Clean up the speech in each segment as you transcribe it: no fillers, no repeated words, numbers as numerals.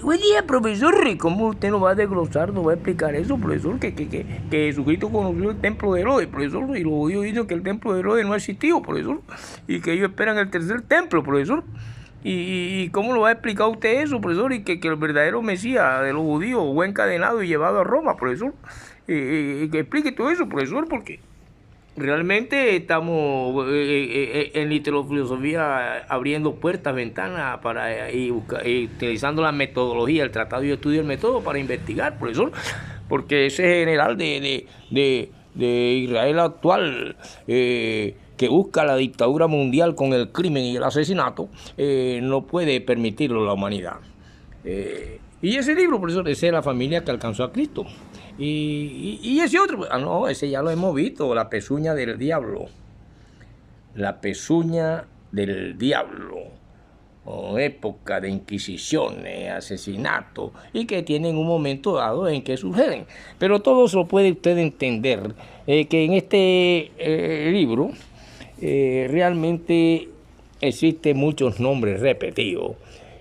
Buen día, profesor. ¿Cómo usted nos va a desglosar, nos va a explicar eso, profesor? Que Jesucristo conoció el templo de Herodes, profesor, y los judíos dicen que el templo de Herodes no ha existido, profesor, y que ellos esperan el tercer templo, profesor. ¿Y cómo lo va a explicar usted eso, profesor? Y que el verdadero Mesías de los judíos fue encadenado y llevado a Roma, profesor. Que explique todo eso, profesor, porque realmente estamos en literofilosofía abriendo puertas, ventanas para y utilizando la metodología, el tratado y estudio del método para investigar, profesor, porque ese general de Israel actual que busca la dictadura mundial con el crimen y el asesinato, no puede permitirlo la humanidad. Y ese libro, profesor, ese es La familia que alcanzó a Cristo. Y ese otro, no, ese ya lo hemos visto, La pezuña del diablo. La pezuña del diablo. Época de inquisiciones, asesinatos, y que tienen un momento dado en que suceden. Pero todo eso puede usted entender, que en este libro realmente existen muchos nombres repetidos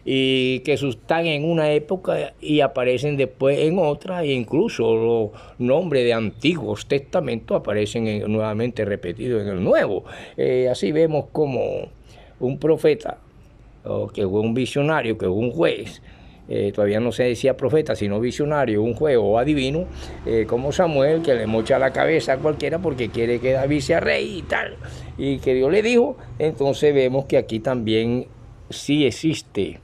y que están en una época y aparecen después en otra, e incluso los nombres de antiguos testamentos aparecen nuevamente repetidos en el nuevo. Así vemos como un profeta, que fue un visionario, que fue un juez, todavía no se decía profeta, sino visionario, un juez o adivino, como Samuel, que le mocha la cabeza a cualquiera porque quiere que David sea rey y tal, y que Dios le dijo. Entonces vemos que aquí también sí existe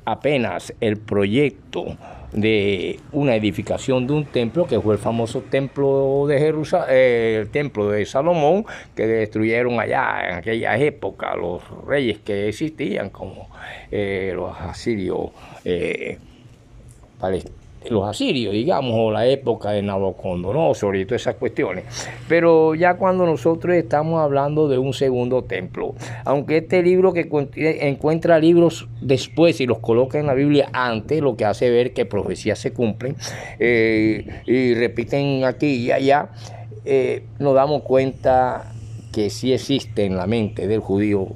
apenas el proyecto de una edificación de un templo, que fue el famoso templo de Jerusalén, el templo de Salomón, que destruyeron allá en aquella época los reyes que existían, como los asirios, los asirios, digamos, o la época de Nabucodonosor y todas esas cuestiones. Pero ya cuando nosotros estamos hablando de un segundo templo, aunque este libro que encuentra libros después y los coloca en la Biblia antes, lo que hace ver que profecías se cumplen y repiten aquí y allá, nos damos cuenta que sí existe en la mente del judío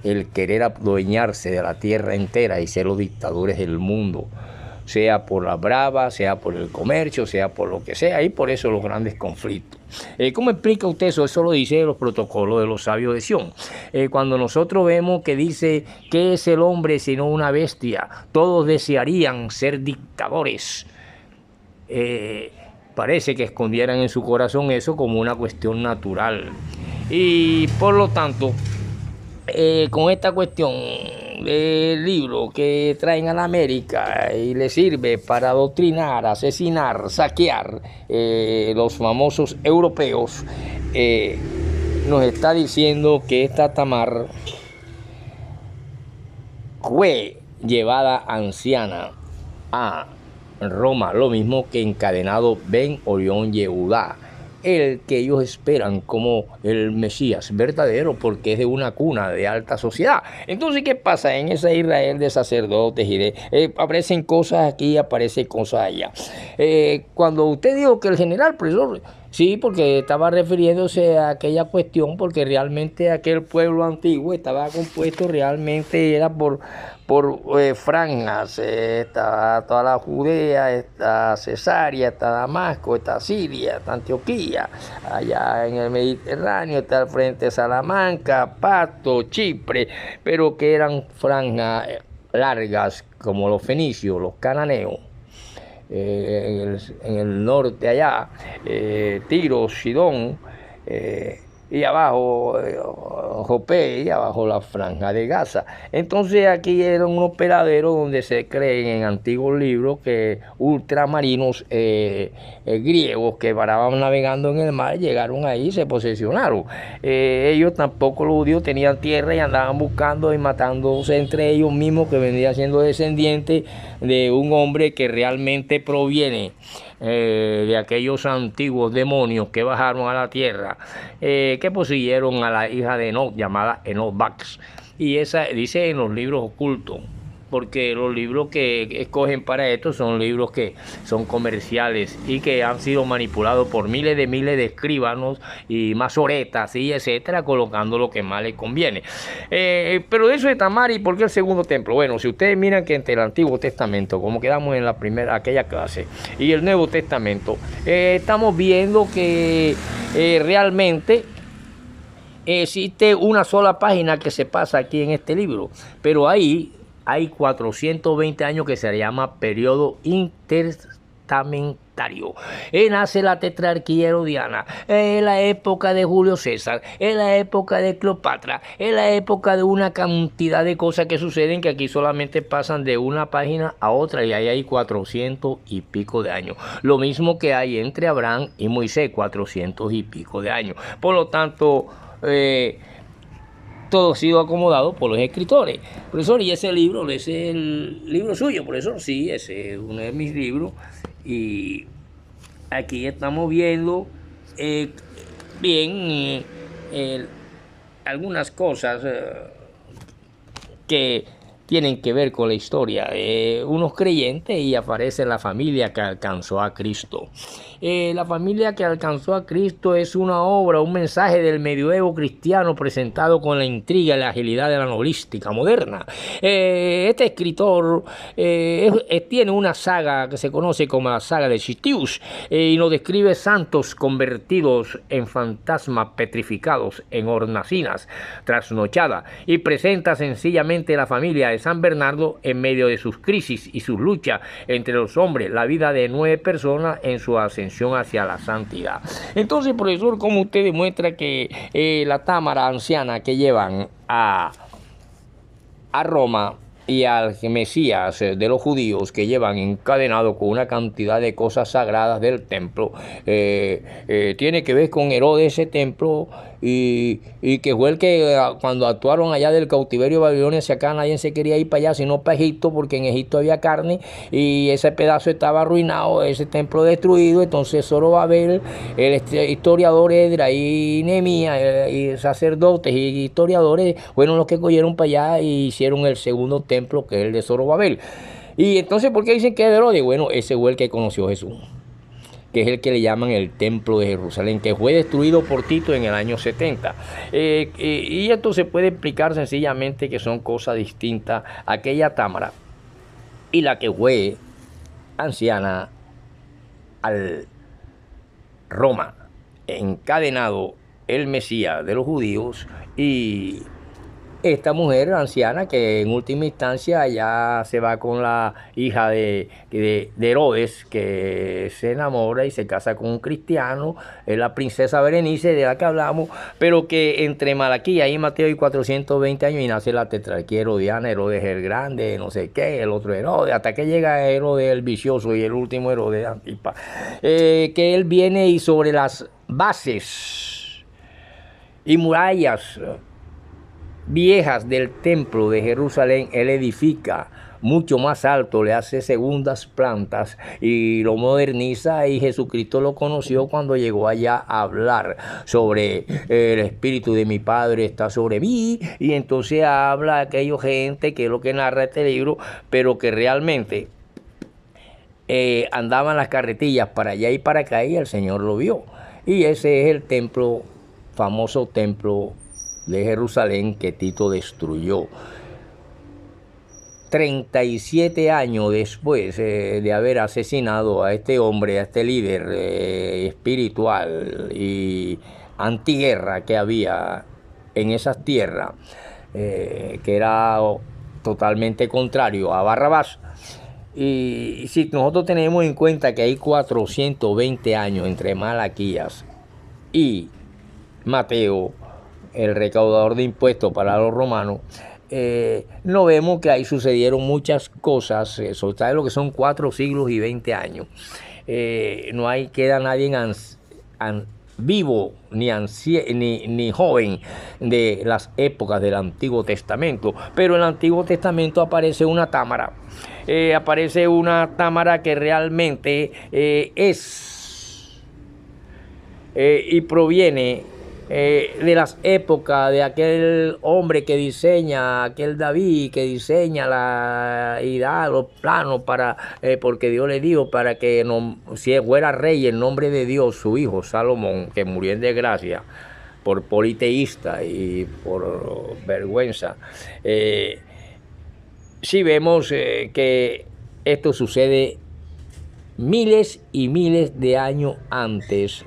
el querer adueñarse de la tierra entera y ser los dictadores del mundo, sea por la brava, sea por el comercio, sea por lo que sea, y por eso los grandes conflictos. ¿Cómo explica usted eso? Eso lo dice los protocolos de los sabios de Sión. Cuando nosotros vemos que dice, ¿qué es el hombre sino una bestia? Todos desearían ser dictadores. Parece que escondieran en su corazón eso como una cuestión natural. Y por lo tanto, con esta cuestión del libro que traen a la América y le sirve para adoctrinar, asesinar, saquear, los famosos europeos, nos está diciendo que esta Tamar fue llevada anciana a Roma, lo mismo que encadenado Ben Orión Yehudá, el que ellos esperan como el Mesías verdadero, porque es de una cuna de alta sociedad. Entonces, ¿qué pasa en esa Israel de sacerdotes y de aparecen cosas aquí, aparecen cosas allá? Cuando usted dijo que el general, profesor, sí, porque estaba refiriéndose a aquella cuestión, porque realmente aquel pueblo antiguo estaba compuesto, realmente era por franjas, está toda la Judea, está Cesarea, está Damasco, está Siria, está Antioquía, allá en el Mediterráneo, está al frente de Salamanca, Pasto, Chipre, pero que eran franjas largas como los fenicios, los cananeos. En el norte allá, Tiro, Sidón, y abajo Jope, y abajo la franja de Gaza. Entonces aquí era un operadero donde se creen en antiguos libros que ultramarinos griegos que paraban navegando en el mar, llegaron ahí y se posesionaron. Ellos tampoco, los judíos, tenían tierra y andaban buscando y matándose entre ellos mismos, que vendría siendo descendiente de un hombre que realmente proviene de aquellos antiguos demonios que bajaron a la tierra, que poseyeron a la hija de Enoch, llamada Enoch Bax. Y esa dice en los libros ocultos porque los libros que escogen para esto son libros que son comerciales y que han sido manipulados por miles de escribanos y masoretas y etcétera, colocando lo que más les conviene. Pero de eso de Tamari, ¿por qué el segundo templo? Bueno, si ustedes miran que entre el Antiguo Testamento, como quedamos en la primera, aquella clase, y el Nuevo Testamento, estamos viendo que realmente existe una sola página que se pasa aquí en este libro, pero ahí hay 420 años que se llama periodo intertestamentario. Nace la tetrarquía herodiana, en la época de Julio César, en la época de Cleopatra, en la época de una cantidad de cosas que suceden que aquí solamente pasan de una página a otra, y ahí hay 400 y pico de años. Lo mismo que hay entre Abraham y Moisés, 400 y pico de años. Por lo tanto, todo ha sido acomodado por los escritores. Profesor, y ese libro, ese es el libro suyo, profesor. Sí, ese es uno de mis libros. Y aquí estamos viendo bien algunas cosas que tienen que ver con la historia de unos creyentes, y aparece la familia que alcanzó a Cristo. La familia que alcanzó a Cristo es una obra, un mensaje del medioevo cristiano presentado con la intriga y la agilidad de la novelística moderna. Este escritor tiene una saga que se conoce como la saga de Citius, y nos describe santos convertidos en fantasmas petrificados en hornacinas trasnochadas, y presenta sencillamente la familia de San Bernardo en medio de sus crisis y sus luchas entre los hombres, la vida de 9 personas en su ascensión hacia la santidad. Entonces, profesor, ¿cómo usted demuestra que la támara anciana que llevan a Roma y al Mesías de los judíos, que llevan encadenado con una cantidad de cosas sagradas del templo, tiene que ver con Herodes, ese templo, y que fue el que cuando actuaron allá del cautiverio de Babilonia hacia acá, nadie se quería ir para allá sino para Egipto, porque en Egipto había carne y ese pedazo estaba arruinado, ese templo destruido. Entonces Zorobabel, el historiador Edra y Nehemías, y sacerdotes y historiadores fueron los que cogieron para allá y hicieron el segundo templo, que es el de Zorobabel. Y entonces, ¿por qué dicen que es de Herodes? Bueno, ese fue el que conoció a Jesús, que es el que le llaman el Templo de Jerusalén, que fue destruido por Tito en el año 70. Y esto se puede explicar sencillamente que son cosas distintas. Aquella támara y la que fue anciana al Roma, encadenado el Mesías de los judíos, y esta mujer anciana que en última instancia ya se va con la hija de Herodes, que se enamora y se casa con un cristiano, es la princesa Berenice de la que hablamos, pero que entre Malaquías y Mateo hay 420 años y nace la tetrarquía herodiana, Herodes el Grande, no sé qué, el otro Herodes, hasta que llega Herodes el vicioso y el último Herodes Antipa, que él viene y sobre las bases y murallas viejas del templo de Jerusalén, él edifica mucho más alto, le hace segundas plantas y lo moderniza, y Jesucristo lo conoció cuando llegó allá a hablar sobre el Espíritu de mi Padre está sobre mí, y entonces habla a aquella gente que es lo que narra este libro, pero que realmente andaban las carretillas para allá y para acá, y el Señor lo vio. Y ese es el templo, famoso templo de Jerusalén, que Tito destruyó 37 años después de haber asesinado a este hombre, a este líder espiritual y antiguerra que había en esas tierras, que era totalmente contrario a Barrabás. Y si nosotros tenemos en cuenta que hay 420 años entre Malaquías y Mateo, el recaudador de impuestos para los romanos, no vemos que ahí sucedieron muchas cosas. Eso está de lo que son 4 siglos y 20 años. No hay, queda nadie vivo ni joven de las épocas del Antiguo Testamento, pero en el Antiguo Testamento aparece una támara, que realmente es y proviene de las épocas de aquel hombre que diseña, aquel David que diseña y da los planos para, porque Dios le dijo para que no, si fuera rey en nombre de Dios, su hijo Salomón, que murió en desgracia por politeísta y por vergüenza. Sí vemos que esto sucede miles y miles de años antes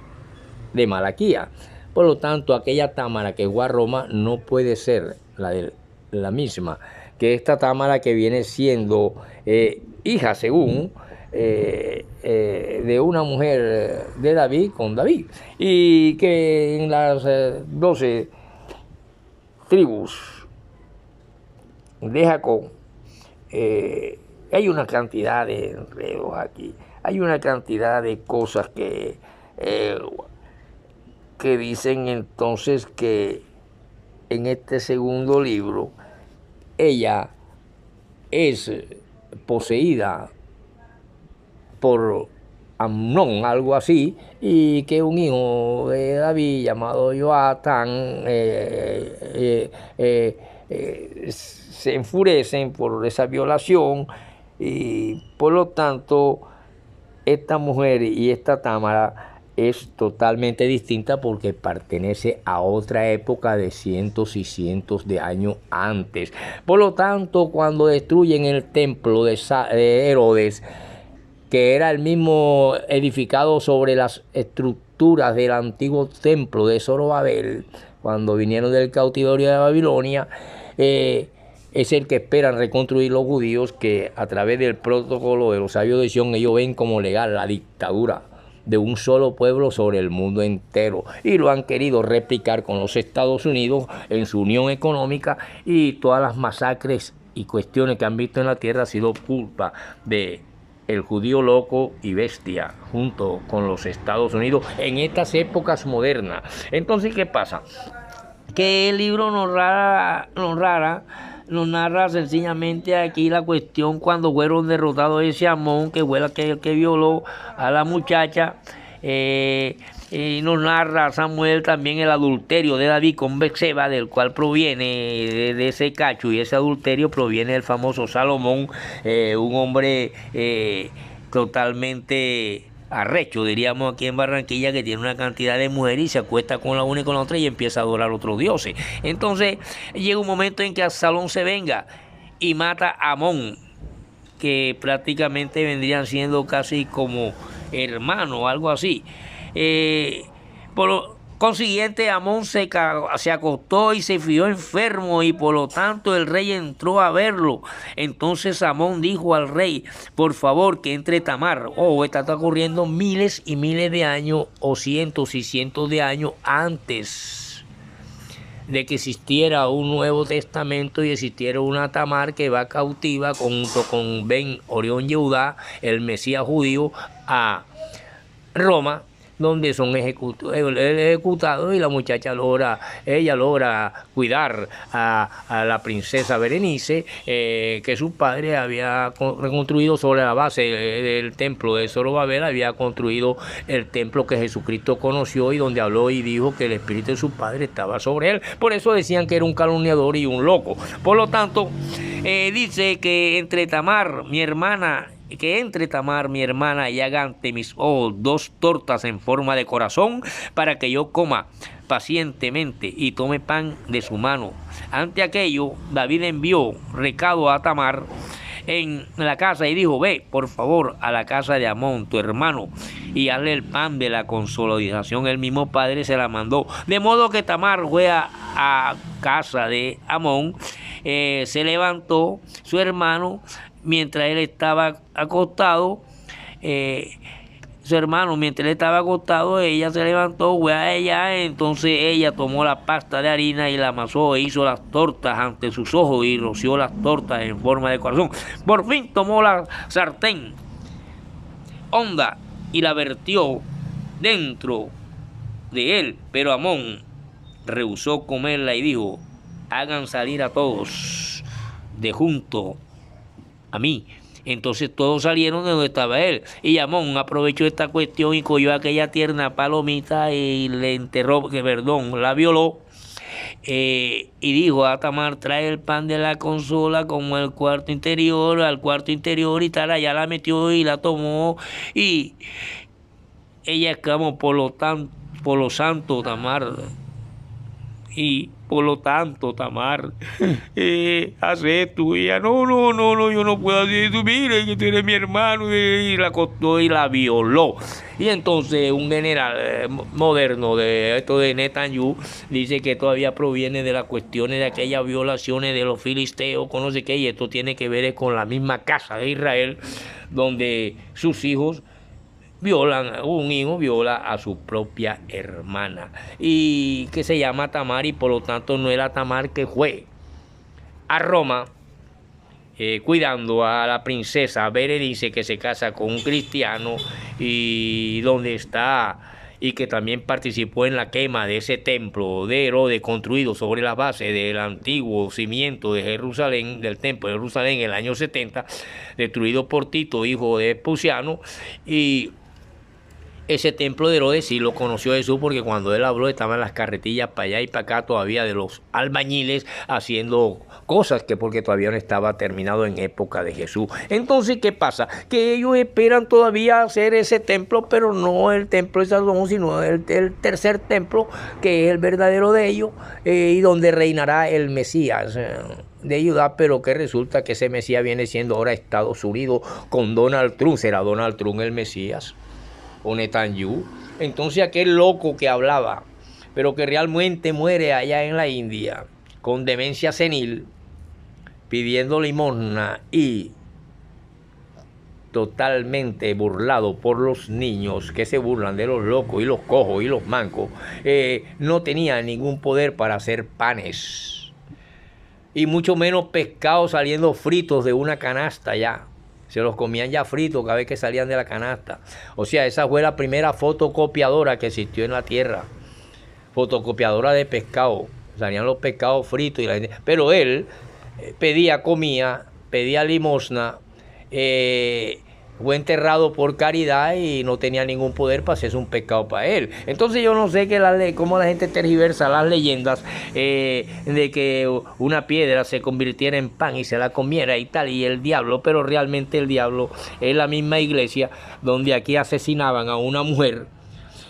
de Malaquía. Por lo tanto, aquella Támara que fue a Roma no puede ser la misma que esta Támara que viene siendo hija, según, de una mujer de David con David, y que en las 12 tribus de Jacob hay una cantidad de enredos aquí, hay una cantidad de cosas que dicen entonces que en este segundo libro ella es poseída por Amnón, algo así, y que un hijo de David llamado Joatán se enfurecen por esa violación, y por lo tanto esta mujer y esta Támara es totalmente distinta porque pertenece a otra época de cientos y cientos de años antes. Por lo tanto, cuando destruyen el templo de Herodes, que era el mismo edificado sobre las estructuras del antiguo templo de Zorobabel, cuando vinieron del cautiverio de Babilonia, es el que esperan reconstruir los judíos, que a través del protocolo de los sabios de Sion ellos ven como legal la dictadura de un solo pueblo sobre el mundo entero, y lo han querido replicar con los Estados Unidos en su unión económica, y todas las masacres y cuestiones que han visto en la tierra ha sido culpa de el judío loco y bestia junto con los Estados Unidos en estas épocas modernas. Entonces, ¿qué pasa? Que el libro nos narra sencillamente aquí la cuestión cuando fueron derrotados ese Amón, que fue el que violó a la muchacha. Y nos narra Samuel también el adulterio de David con Betseba, del cual proviene de ese cacho, y ese adulterio proviene del famoso Salomón, un hombre totalmente arrecho, diríamos aquí en Barranquilla, que tiene una cantidad de mujeres y se acuesta con la una y con la otra y empieza a adorar a otros dioses. Entonces llega un momento en que Absalón se venga y mata a Amón, que prácticamente vendrían siendo casi como hermanos, algo así. Por consiguiente, Amón se acostó y se fijó enfermo, y por lo tanto el rey entró a verlo. Entonces Amón dijo al rey: por favor, que entre Tamar. Esto está ocurriendo miles y miles de años, o cientos y cientos de años antes de que existiera un Nuevo Testamento y existiera una Tamar que va cautiva junto con Ben Orión Yehudá, el Mesías judío, a Roma, donde son ejecutados, y la muchacha logra cuidar a la princesa Berenice, que su padre había reconstruido sobre la base del templo de Zorobabel, había construido el templo que Jesucristo conoció y donde habló y dijo que el espíritu de su padre estaba sobre él. Por eso decían que era un calumniador y un loco. Por lo tanto, dice que entre Tamar, mi hermana, y haga ante mis ojos 2 tortas en forma de corazón, para que yo coma pacientemente y tome pan de su mano. Ante aquello, David envió recado a Tamar en la casa y dijo: ve, por favor, a la casa de Amón, tu hermano, y hazle el pan de la consolación. El mismo padre se la mandó. De modo que Tamar fue a casa de Amón. Se levantó su hermano mientras él estaba acostado. Ella se levantó, fue a ella. Entonces ella tomó la pasta de harina y la amasó e hizo las tortas ante sus ojos, y roció las tortas en forma de corazón. Por fin tomó la sartén honda y la vertió dentro de él, pero Amón rehusó comerla y dijo: hagan salir a todos de junto a mí. Entonces todos salieron de donde estaba él. Y Amón aprovechó esta cuestión y cogió a aquella tierna palomita y le enterró, perdón, la violó. Y dijo a Tamar, trae el pan de la consola como el cuarto interior, al cuarto interior y tal, allá la metió y la tomó. Y ella exclamó, por lo santo, Tamar. Y por lo tanto, Tamar, hace esto. Y ella, no, yo no puedo hacer esto. Mire, que tú eres mi hermano. Y la acostó y la violó. Y entonces un general moderno de esto de Netanyahu dice que todavía proviene de las cuestiones de aquellas violaciones de los filisteos, con no sé qué, y esto tiene que ver con la misma casa de Israel, donde sus hijos un hijo viola a su propia hermana y que se llama Tamar, y por lo tanto no era Tamar que fue a Roma cuidando a la princesa Berenice, que se casa con un cristiano, y donde está, y que también participó en la quema de ese templo de Herodes construido sobre la base del antiguo cimiento de Jerusalén, del templo de Jerusalén en el año 70, destruido por Tito, hijo de Puciano. Y ese templo de Herodes sí lo conoció Jesús, porque cuando él habló estaban las carretillas para allá y para acá todavía de los albañiles haciendo cosas, que porque todavía no estaba terminado en época de Jesús. Entonces, ¿qué pasa? Que ellos esperan todavía hacer ese templo, pero no el templo de Salomón, sino el tercer templo, que es el verdadero de ellos, y donde reinará el Mesías de Judá, pero que resulta que ese Mesías viene siendo ahora Estados Unidos con Donald Trump. ¿Será Donald Trump el Mesías o Netanyahu? Entonces aquel loco que hablaba, pero que realmente muere allá en la India con demencia senil, pidiendo limosna y totalmente burlado por los niños que se burlan de los locos y los cojos y los mancos, no tenía ningún poder para hacer panes, y mucho menos pescados saliendo fritos de una canasta ya. Se los comían ya fritos cada vez que salían de la canasta. O sea, esa fue la primera fotocopiadora que existió en la tierra. Fotocopiadora de pescado. Salían los pescados fritos. Pero él pedía, comía, pedía limosna, fue enterrado por caridad y no tenía ningún poder para hacerse un pescado para él. Entonces yo no sé cómo la gente tergiversa las leyendas de que una piedra se convirtiera en pan y se la comiera y tal, y el diablo, pero realmente el diablo es la misma iglesia donde aquí asesinaban a una mujer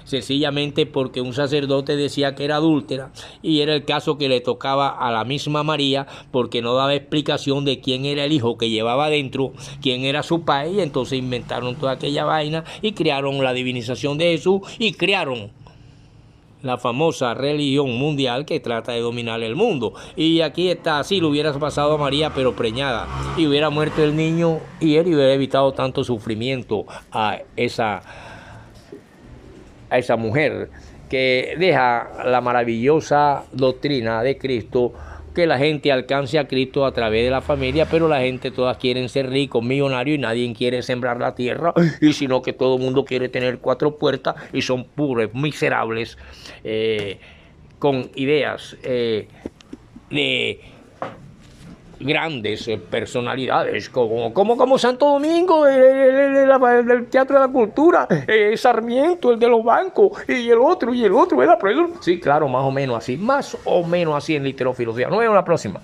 sencillamente porque un sacerdote decía que era adúltera, y era el caso que le tocaba a la misma María, porque no daba explicación de quién era el hijo que llevaba adentro, quién era su padre, y entonces inventaron toda aquella vaina y crearon la divinización de Jesús y crearon la famosa religión mundial que trata de dominar el mundo. Y aquí está, así lo hubiera pasado a María, pero preñada, y hubiera muerto el niño y él hubiera evitado tanto sufrimiento a esa mujer, que deja la maravillosa doctrina de Cristo, que la gente alcance a Cristo a través de la familia, pero la gente todas quieren ser ricos, millonarios, y nadie quiere sembrar la tierra, y sino que todo el mundo quiere tener 4 puertas y son puros miserables, con ideas de grandes personalidades como Santo Domingo, el Teatro de la Cultura, Sarmiento, el de los bancos, y el otro, ¿verdad? Sí, claro, más o menos así en literofilosofía. Nos vemos la próxima.